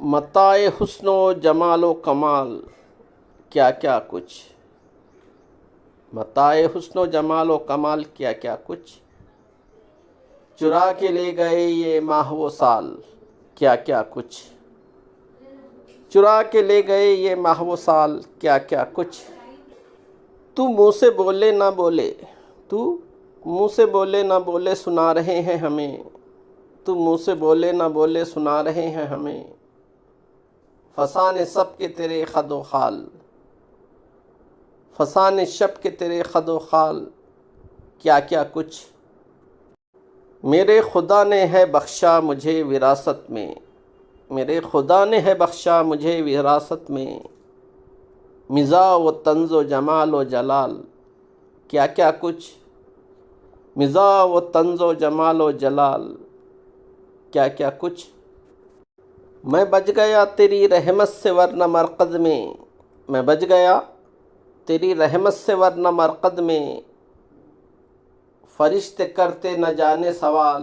मताए हुस्नो जमालो कमाल क्या क्या कुछ। मताए हुस्नो जमालो कमाल क्या क्या कुछ। चुरा के ले गए ये माह वो साल क्या क्या कुछ। चुरा के ले गए ये माह वो साल क्या क्या कुछ। तू मुँह से बोले ना बोले, तू मुँह से बोले ना बोले सुना रहे हैं हमें। तू मुँह से बोले ना बोले सुना रहे हैं हमें। फसाने सब के तेरे खदो खाल, फसाने शब के तेरे खदो खाल क्या क्या कुछ। मेरे खुदा ने है बख्शा मुझे विरासत में, मेरे खुदा ने है बख्शा मुझे विरासत में। मिज़ा व तंज़ो जमाल व जलाल क्या क्या कुछ। मिज़ा व तंज़ो जमाल व जलाल क्या क्या कुछ। मैं बच गया तेरी रहमत से वरना मरकद में, मैं बच गया तेरी रहमत से वरना मरकद में। फरिश्ते करते न जाने सवाल,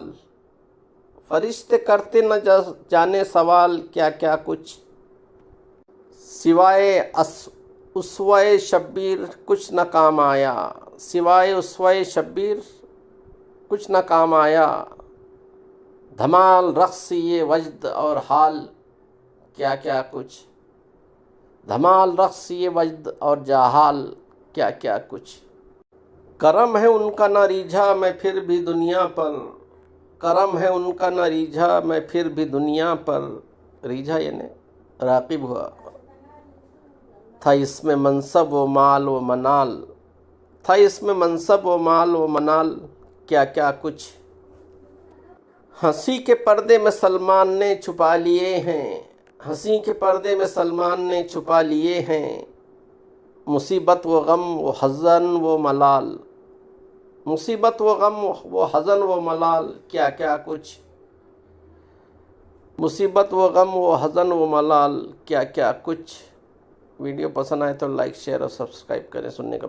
फरिश्ते करते न जाने सवाल क्या क्या कुछ। सिवाय उसवाए शब्बीर कुछ न काम आया, सिवाय उसवाए शब्बीर कुछ न काम आया। धमाल रक़्स ये वजद और हाल क्या क्या कुछ। धमाल रक़्स ये वजद और जाहाल क्या क्या कुछ। करम है उनका न रीझा मैं फिर भी दुनिया पर, करम है उनका न रीझा मैं फिर भी दुनिया पर। रीझा यानी राक़िब हुआ था इसमें मनसब व माल व मनाल, था इसमें मनसब व माल व मनाल क्या क्या कुछ। हंसी के पर्दे में सलमान ने छुपा लिए हैं, हंसी के पर्दे में सलमान ने छुपा लिए हैं। मुसीबत व गम व हज़न व मलाल, मुसीबत व गम व हज़न व मलाल क्या क्या कुछ। मुसीबत व गम व हज़न व मलाल क्या क्या कुछ। वीडियो पसंद आए तो लाइक शेयर और सब्सक्राइब करें। सुनने का